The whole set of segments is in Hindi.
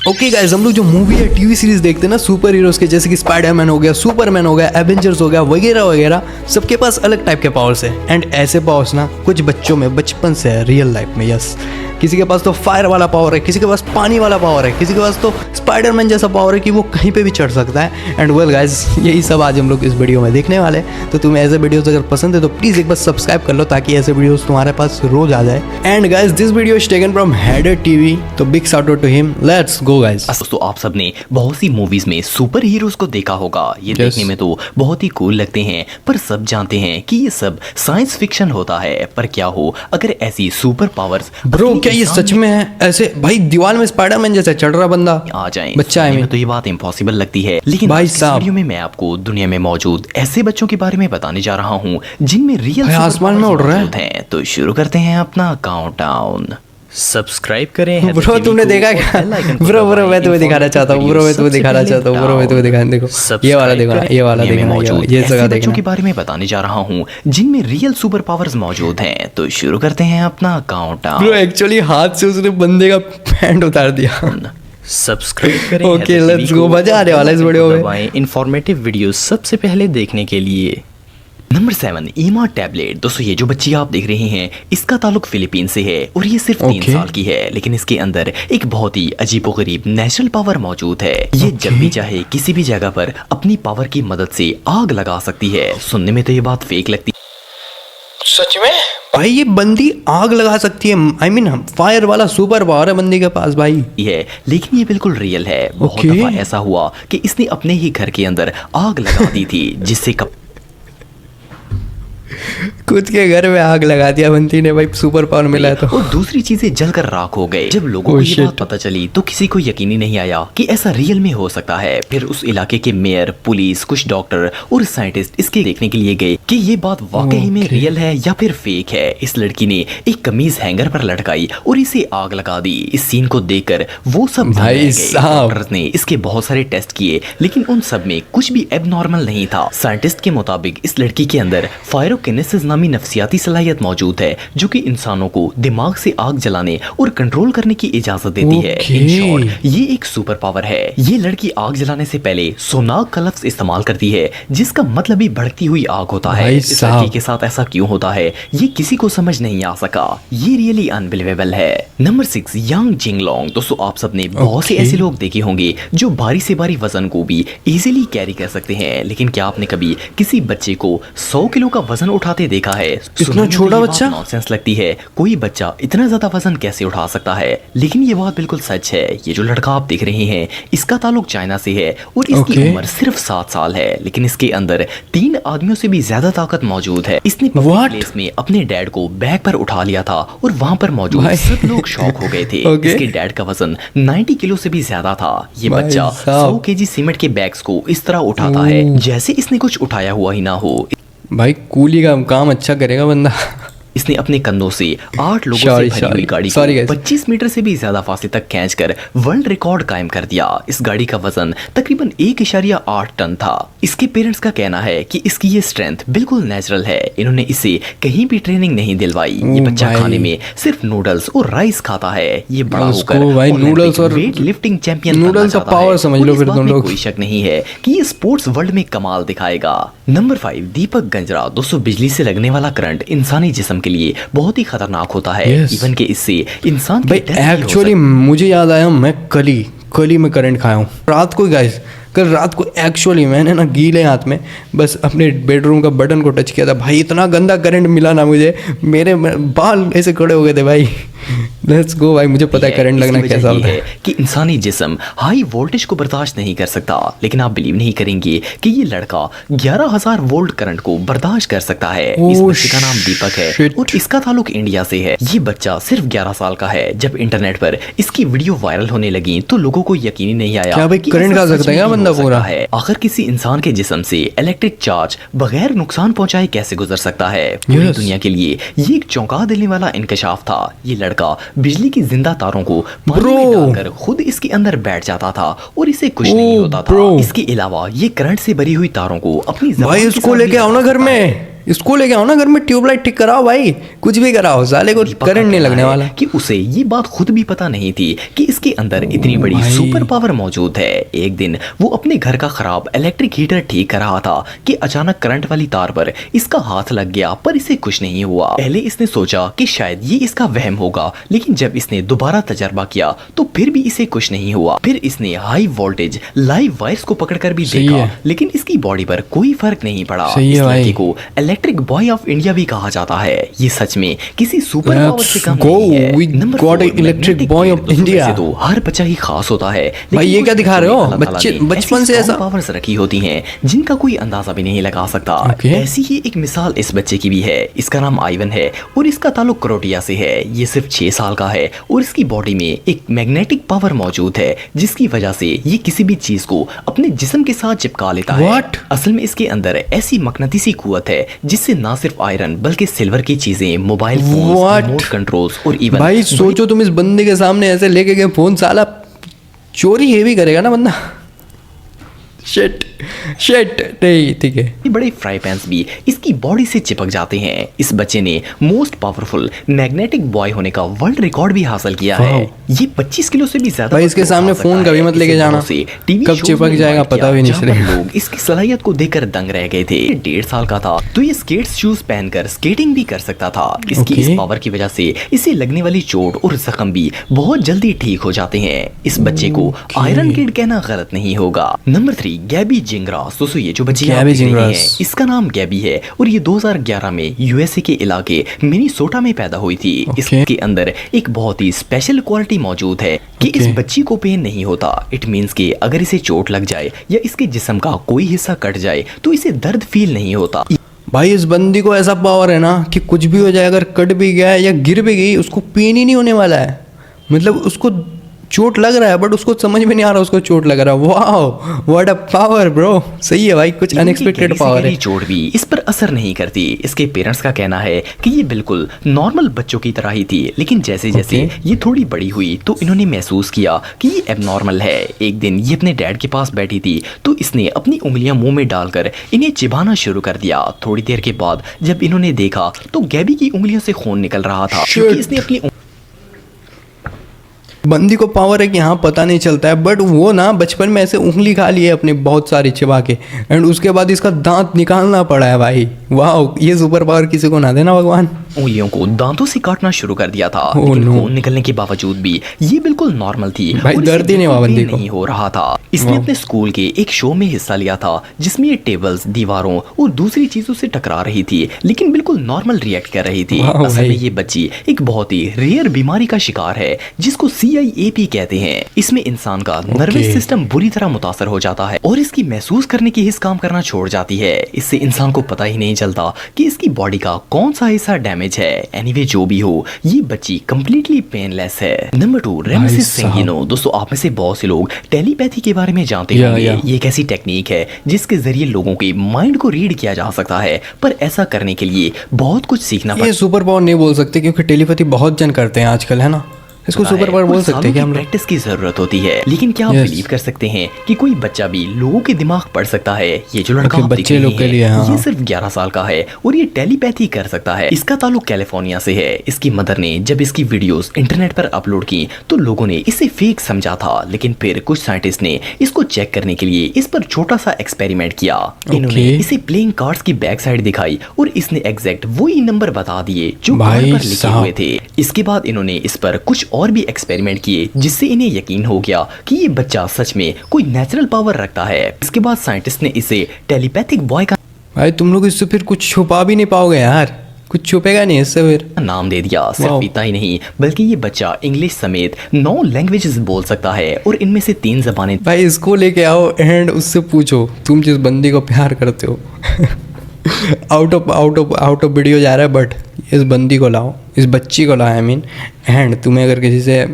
ओके गाइस, हम लोग जो मूवी या टीवी सीरीज देखते हैं ना सुपर हीरोज के, जैसे कि स्पाइडरमैन हो गया, सुपरमैन हो गया, एवेंजर्स हो गया, वगैरह वगैरह, सबके पास अलग टाइप के पावर्स है। एंड ऐसे पावर्स ना कुछ बच्चों में बचपन से है रियल लाइफ में। यस, किसी के पास तो फायर वाला पावर है, किसी के पास पानी वाला पावर है, किसी के पास तो स्पाइडरमैन जैसा पावर है कि वो कहीं पे भी चढ़ सकता है। एंड वेल गाइस, यही सब आज हम लोग इस वीडियो में देखने वाले हैं। तो तुम्हें ऐसे वीडियोस अगर पसंद है तो प्लीज एक बार सब्सक्राइब कर लो ताकि ऐसे वीडियोस तुम्हारे पास रोज आ जाए। And guys, this video is taken from Haider TV, तो big shout out to him. Let's go guys. दोस्तों, आप सबने बहुत सी मूवीज में सुपर हीरोज को देखा होगा। ये देखने में तो बहुत ही कूल लगते हैं, पर सब जानते हैं कि ये सब साइंस फिक्शन होता है। पर क्या हो अगर ऐसी सुपर पावर्स ब्रो, क्या ये सच में है? ऐसे भाई दीवार में स्पाइडरमैन जैसा चढ़ रहा बंदा आ जाए बच्चा है। तो ये बात इम्पॉसिबल लगती है, लेकिन भाई इस वीडियो में मैं आपको दुनिया में मौजूद ऐसे बच्चों के बारे में बताने जा रहा हूँ जिनमें रियल आसमान में उड़ रहा है। तो शुरू करते हैं अपना काउंटडाउन। सब्सक्राइब करें। ब्रो, तुमने देखा क्या? ब्रो मैं तुम्हें दिखाना चाहता हूँ। ब्रो मैं तुम्हें दिखाना चाहता हूँ। ब्रो मैं तुम्हें दिखाना, देखो ये वाला देखो, ये वाला देखो, ये जगह देखो के बारे में बताने जा रहा हूँ जिनमें रियल सुपर पावर्स मौजूद हैं। तो शुरू करते हैं अपना काउंटडाउन। ब्रो एक्चुअली हाथ से उसने बंदे का पैंट उतार दिया। सब्सक्राइब करें। ओके लेट्स गो, मजा आने वाला है इस वीडियो में। इंफॉर्मेटिव वीडियो सबसे पहले देखने के लिए। नंबर 7, ईमा टैबलेट। दोस्तों, ये जो बच्ची आप देख रहे हैं इसका ताल्लुक फिलीपीन से है और ये सिर्फ 3 साल की है, लेकिन इसके अंदर एक बहुत ही अजीबोगरीब नेचुरल पावर मौजूद है। ये जब भी चाहे किसी भी जगह पर अपनी पावर की मदद से आग लगा सकती है। सुनने में तो ये बात फेक लगती है, सच में भाई ये बंदी आग लगा सकती है। आई मीन फायर वाला सुपर पावर है बंदी के पास भाई है, लेकिन ये बिल्कुल रियल है। बहुत दफा ऐसा हुआ कि इसने अपने ही घर के अंदर आग लगा दी थी, जिससे खुद के घर में आग लगा दिया बंदी ने भाई, सुपर पावर मिला है तो। और दूसरी चीजें जलकर राख हो गए। जब लोगों को ये बात पता चली तो किसी को यकीन ही नहीं आया कि ऐसा रियल में हो सकता है। फिर उस इलाके के मेयर, पुलिस, कुछ डॉक्टर और साइंटिस्ट इसके देखने के लिए गए कि ये बात वाकई में रियल है या फिर फेक है। इस लड़की ने एक कमीज हैंगर पर लटकाई और इसे आग लगा दी। इस सीन को देखकर वो सब डॉक्टर्स ने इसके बहुत सारे टेस्ट किए, लेकिन उन सब में कुछ भी एबनॉर्मल नहीं था। साइंटिस्ट के मुताबिक इस लड़की के अंदर फायरोकिनेसिस नामी नफ्सियाती सलाहियत मौजूद है, जो कि इंसानों को दिमाग से आग जलाने और कंट्रोल करने की इजाजत देती है। इन शॉर्ट, ये एक सुपर पावर है। ये लड़की आग जलाने से पहले सोनाग का लफ्ज इस्तेमाल करती है, जिसका मतलब ही भड़कती हुई आग होता है। इस लड़की के साथ ऐसा क्यों होता है ये किसी को समझ नहीं आ सका। ये रियली अनबिलीवेबल है। नंबर 6, यांग जिंगलोंग। दोस्तों, आप सबने बहुत से ऐसे लोग देखे होंगे जो भारी से भारी वजन को भी इजीली कैरी कर सकते हैं, लेकिन क्या आपने कभी किसी बच्चे को 100 किलो का वजन उठाते देखा है? इतना छोटा बच्चा? नॉनसेंस लगती है, कोई बच्चा इतना ज्यादा वजन कैसे उठा सकता है, लेकिन ये बात बिल्कुल सच है। ये जो लड़का आप देख रहे हैं इसका ताल्लुक चाइना से है और इसकी उम्र सिर्फ 7 साल है, लेकिन इसके अंदर 3 आदमियों से भी ज्यादा ताकत मौजूद है। इसने प्लेस में अपने डैड को बैग पर उठा लिया था और वहां पर मौजूद सब लोग शॉक हो गए थे। इसके डैड का वजन 90 किलो से भी ज्यादा था। ये बच्चा 100 केजी सीमेंट के बैग्स को इस तरह उठाता है जैसे इसने कुछ उठाया हुआ ही ना हो। भाई कूली का काम अच्छा करेगा बंदा। इसने अपने कंधों से 8 लोगों से भरी हुई गाड़ी को 25 मीटर से भी ज्यादा फासले तक खींचकर वर्ल्ड रिकॉर्ड कायम कर दिया। इस गाड़ी का वजन तकरीबन 1.8 टन था। इसके पेरेंट्स का कहना है कि इसकी ये स्ट्रेंथ बिल्कुल नेचुरल है। इन्होंने इसे कहीं भी ट्रेनिंग नहीं दिलवाई। ये बच्चा खाने में सिर्फ नूडल्स और राइस खाता है। ये बड़ा होकर नूडल्स और वेट लिफ्टिंग चैंपियन नूडल्स का पावर समझ लो। फिर तुम लोग, कोई शक नहीं है कि ये स्पोर्ट्स वर्ल्ड में कमाल दिखाएगा। नंबर 5, दीपक गंजरा। दोस्तों, बिजली से लगने वाला करंट इंसानी जिस्म के लिए बहुत ही खतरनाक होता है। इवन के इससे इंसान भाई एक्चुअली मुझे याद आया, मैं कल ही में करंट खाया हूँ रात को गाइस। कल रात को एक्चुअली मैंने ना गीले हाथ में बस अपने बेडरूम का बटन को टच किया था भाई, इतना गंदा करंट मिला ना मुझे, मेरे बाल ऐसे खड़े हो गए थे भाई। लेट्स गो भाई, मुझे पता है करंट लगना कैसा होता है कि इंसानी जिस्म हाई वोल्टेज को बर्दाश्त नहीं कर सकता, लेकिन आप बिलीव नहीं करेंगे कि ये लड़का 11,000 वोल्ट करंट को बर्दाश्त कर सकता है। इस बच्चे का नाम दीपक है और इसका ताल्लुक इंडिया से है। ये बच्चा सिर्फ 11 साल का है। जब इंटरनेट पर इसकी वीडियो वायरल होने लगी तो लोगों को यकीन ही नहीं आया कि करंट खा सकता है बंदा पूरा है। आखिर किसी इंसान के जिस्म से इलेक्ट्रिक चार्ज बगैर नुकसान पहुंचाए कैसे गुजर सकता है? पूरी दुनिया के लिए ये एक चौंका देने वाला इंकशाफ था। ये लड़का बिजली की जिंदा तारों को पानी में डालकर खुद इसके अंदर बैठ जाता था और इसे कुछ नहीं होता था। इसके अलावा ये करंट से भरी हुई तारों को अपनी भाई उसको लेके आओ ना घर में। इसको लेके आओ ना घर में, ट्यूबलाइट ठीक कराओ भाई, कुछ भी कराओ, साले को दीपक का करंट नहीं कहना लगने है वाला। कि उसे ये बात खुद भी पता नहीं थी कि इसके अंदर इतनी बड़ी भाई। सुपर पावर मौजूद है। एक दिन वो अपने घर का खराब इलेक्ट्रिक हीटर ठीक कर रहा था कि अचानक करंट वाली तार पर इसका हाथ लग गया, पर इसे कुछ नहीं हुआ। पहले इसने सोचा कि शायद ये इसका वहम होगा, लेकिन जब इसने दोबारा तजर्बा किया तो फिर भी इसे कुछ नहीं हुआ। फिर इसने हाई वोल्टेज लाइव वायर्स को पकड़कर भी सही देखा, है। लेकिन इसकी बॉडी पर कोई फर्क नहीं पड़ा। सही है इस भाई। लड़के को इलेक्ट्रिक बॉय ऑफ इंडिया भी कहा जाता है। ये सच में किसी सुपर पावर से Let's कम go, नहीं है। we number got 4, a electric magnetic boy field। of दोस्तों, India। वैसे तो हर बच्चा ही खास होता है, भाई ये क्या दिखा रहे हो? बचपन से ऐसा पावर्स रखी होती हैं जिनका कोई अंदाजा भी नहीं लगा सकता। Okay। ऐसी ही एक मिसाल इस बच्चे की भी है। इसका नाम आइवन है और इसका ताल्लुक क्रोटिया से है। ये सिर्फ 6 साल का है और इसकी बॉडी में एक मैग्नेटिक पावर मौजूद है, जिसकी वजह से ये किसी भी चीज को अपने जिस्म के साथ चिपका लेता है। What? असल में इसके अंदर ऐसी मकनतीसी कुव्वत है जिससे ना सिर्फ आयरन बल्कि सिल्वर की चीजें, mobile phone, What? Remote controls और इवन भाई सोचो तुम इस बंदे के सामने ऐसे लेके गए फोन, साला चोरी ये भी करेगा ना बंदा। शिट शिट, नहीं ठीक है। ये बड़े फ्राई पैन्स भी इसकी बॉडी से चिपक जाते हैं। इस बच्चे ने मोस्ट पावरफुल मैग्नेटिक बॉय होने का वर्ल्ड रिकॉर्ड भी हासिल किया है। ये 25 किलो से भी ज्यादा भाई इसके वजन सामने उठा फोन सकता कभी है। मत लेके इसे जाना, दिनों से टीवी कब शोज चिपक में जाएगा इन्वाइट पता भी नहीं किया, जहाँ पर चलेगा। लोग इसकी सलाहियत को देखकर दंग रह गए थे। 1.5 साल का था तो ये स्केट्स शूज पहनकर स्केटिंग भी कर सकता था। इसकी इस Okay। पावर की वजह से इसे लगने वाली चोट और जख्म भी बहुत जल्दी ठीक हो जाते हैं। इस बच्चे को आयरन किड कहना गलत नहीं होगा। नंबर 3, गैबी जिंगरास। दोस्तों ये जो बच्ची आप गैबी देख रहे हैं, जिंगरास। इसका नाम गैबी है और ये 2011 में यूएसए के इलाके मिनीसोटा में पैदा हुई थी। Okay। इसके अंदर एक बहुत ही स्पेशल क्वालिटी मौजूद है कि इस Okay। बच्ची को पेन नहीं होता। इट मींस कि अगर इसे चोट लग जाए या इसके जिस्म का कोई हिस्सा कट जाए तो इसे दर्द फील नहीं होता। भाई इस बंदी को ऐसा पावर है ना कि कुछ भी हो जाए, अगर कट भी गया या गिर भी गई उसको पेन ही नहीं होने वाला है। मतलब उसको चोट लग रहा है बट उसको समझ में नहीं आ रहा उसको चोट लग रहा है। वाह व्हाट अ पावर ब्रो, सही है भाई, कुछ इनकी अनएक्सपेक्टेड गहरी से पावर गहरी है। चोट भी इस पर असर नहीं करती। इसके पेरेंट्स का कहना है कि ये बिल्कुल नॉर्मल बच्चों की तरह ही थी, लेकिन जैसे जैसे Okay। ये थोड़ी बड़ी हुई तो इन्होंने महसूस किया कि ये एबनॉर्मल है। एक दिन ये अपने डैड के पास बैठी थी तो इसने अपनी उंगलियां मुंह में डालकर इन्हें चिबाना शुरू कर दिया। थोड़ी देर के बाद जब इन्होंने देखा तो गैबी की उंगलियों से खून निकल रहा था, क्योंकि इसने अपनी बंदी को पावर है कि हाँ पता नहीं चलता है, बट वो ना बचपन में ऐसे उंगली खा ली है अपनी बहुत सारी चिबा के, एंड उसके बाद इसका दांत निकालना पड़ा है भाई। वाह, ये सुपर पावर किसी को ना देना भगवान। उंगलियों को दांतों से काटना शुरू कर दिया था, Oh लेकिन no। खून निकलने के बावजूद भी ये बिल्कुल नॉर्मल थी। भाई और इसे दर्द ही नहीं हुआ बिल्कुल बंदी पेन को। नहीं हो रहा था। इसने वाह। अपने स्कूल के एक शो में हिस्सा लिया था जिसमें ये टेबल्स, दीवारों और दूसरी चीजों से टकरा रही थी, लेकिन बिल्कुल नॉर्मल रिएक्ट कर रही थी। वाह असल में भाई। ये बच्ची एक बहुत ही रेयर बीमारी का शिकार है जिसको CIAP कहते हैं। इसमें इंसान का नर्वस सिस्टम बुरी तरह मुतासर हो जाता है और इसकी महसूस करने की हिस्स काम करना छोड़ जाती है। इससे इंसान को पता ही नहीं चलता कि इसकी बॉडी का कौन सा हिस्सा डैमेज है। एनीवे जो भी हो, ये बच्ची कंप्लीटली पेनलेस है। नंबर 2, रेमसिस सेंगिनो। दोस्तों आप में से बहुत से लोग टेलीपैथी के बारे में जानते होंगे। ये एक ऐसी टेक्निक है जिसके जरिए लोगों के माइंड को रीड किया जा सकता है, पर ऐसा करने के लिए बहुत कुछ सीखना ये सुपर पावर नहीं बोल सकते क्योंकि टेलीपैथी बहुत जन करते हैं आजकल, है ना। इसको सुपर पावर बोल सकते हैं क्या हम लोग? प्रैक्टिस की जरूरत होती है, लेकिन क्या आप Yes। बिलीव कर सकते हैं कि कोई बच्चा भी लोगों के दिमाग पढ़ सकता है? ये जो लड़का Okay, आप देख बच्चे रहे लोग के हैं, लिए, हाँ। ये सिर्फ 11 साल का है और ये टेलीपैथी कर सकता है। इसका ताल्लुक कैलिफोर्निया से है। इसकी मदर ने जब इसकी वीडियोस इंटरनेट पर अपलोड की तो लोगों ने इसे फेक समझा था, लेकिन फिर कुछ साइंटिस्ट ने इसको चेक करने के लिए इस पर छोटा सा एक्सपेरिमेंट किया। इन्होंने इसे प्लेइंग कार्ड्स की बैक साइड दिखाई और इसने एग्जैक्ट वही नंबर बता दिए जो कार्ड पर लिखे हुए थे। इसके बाद इन्होंने इस पर कुछ और भी एक्सपेरिमेंट किए जिससे इन्हें यकीन हो गया कि ये बच्चा सच में कोई नेचुरल पावर रखता है। इसके बाद साइंटिस्ट ने इसे टेलीपैथिक बॉय का भाई तुम लोग इससे फिर कुछ छुपा भी नहीं पाओगे यार, कुछ छुपेगा नहीं इससे फिर। नाम दे दिया। सिर्फ इतना ही नहीं बल्कि ये बच्चा इंग्लिश समेत 9 लैंग्वेजेस बोल सकता है और इनमें से 3 ज़बानें। भाई इसको लेके आओ एंड उससे पूछो तुम जिस बंदी को प्यार करते हो आउट ऑफ वीडियो जा रहा है, बट इस बंदी को लाओ, इस बच्ची को लाओ आई मीन, एंड तुम्हें अगर किसी से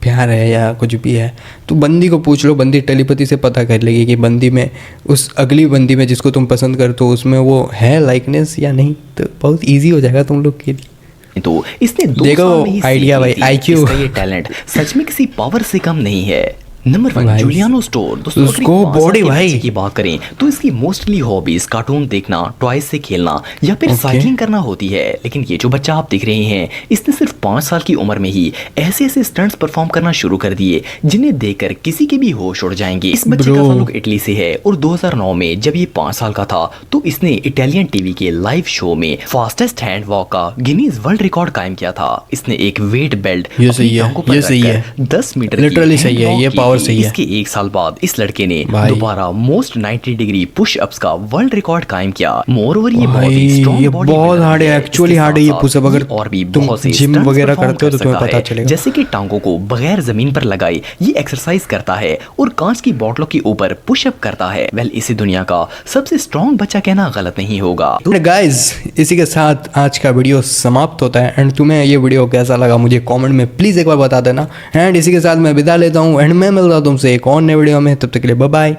प्यार है या कुछ भी है तो बंदी को पूछ लो। बंदी टेलीपैथी से पता कर लेगी कि बंदी में, उस अगली बंदी में जिसको तुम पसंद करते हो, उसमें वो है लाइकनेस या नहीं। तो बहुत इजी हो जाएगा तुम लोग के लिए। तो इसने 2 देखो साल में ही सीख आइडिया ली भाई, थी। IQ। इसका ये टैलेंट सच में किसी पावर से कम नहीं है। नंबर 1 भाई, जूलियानो स्टोर। दोस्तों अगर उसको एक 5 साल body के भाई। बच्चे की बात करें तो इसकी मोस्टली हॉबीज कार्टून देखना, टॉयज से खेलना या फिर Okay. साइकिलिंग करना होती है। लेकिन ये जो बच्चा आप देख रहे हैं इसने सिर्फ 5 साल की उम्र में ही ऐसे ऐसे स्टंट्स परफॉर्म करना शुरू कर दिए जिन्हें देखकर किसी के भी होश उड़ जाएंगे। इस बच्चे का Bro. ताल्लुक इटली से है और 2009 में जब ये 5 साल का था तो इसने इटालियन टीवी के लाइव शो में फास्टेस्ट हैंड वॉक का गिनीज वर्ल्ड रिकॉर्ड कायम किया था। इसने एक वेट बेल्ट ये सही है, ये सही है। 10 मीटर Literally सही है, ये power सही है। इसके एक साल बाद इस लड़के ने भाई। दोबारा मोस्ट 90 डिग्री पुश अप्स का वर्ल्ड रिकॉर्ड कायम किया। मोरओवर ये भाई, बॉडी स्ट्रॉन्ग ये बॉडी बहुत बिल्डर hard है, है। actually इसके hard है ये साथ-साथ push-up। अगर ये और भी तुम बहुत से gym stunts वगैरह perform करते हो तो कर तुम्हें सकता पता है। चलेगा। जैसे कि टांगों को बगैर जमीन पर लगाए ये एक्सरसाइज करता है और कांच की बोतलों के ऊपर पुशअप करता है। वेल इसी दुनिया का सबसे स्ट्रॉन्ग बच्चा कहना गलत नहीं होगा। गाइज इसी के साथ आज का वीडियो समाप्त होता है। एंड तुम्हें ये वीडियो कैसा लगा मुझे कमेंट में प्लीज़ एक बार बता देना। एंड इसी के साथ मैं विदा लेता हूँ एंड मैं मिलता हूँ तुमसे एक और नए वीडियो में। तब तक के लिए बाय बाय,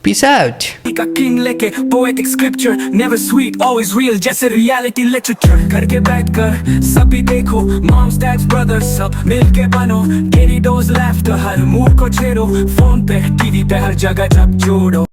पीस आउट। का किंग लेके poetic scripture never sweet always real जैसे रियलिटी लिटरेचर करके बैठकर सभी देखो मॉम्स डैड्स ब्रदर्स सब मिलके बनो गेरी डोज लाफ्टर हर मूड को छेड़ो फोन पे टीवी पे हर जगह जब जोड़ो।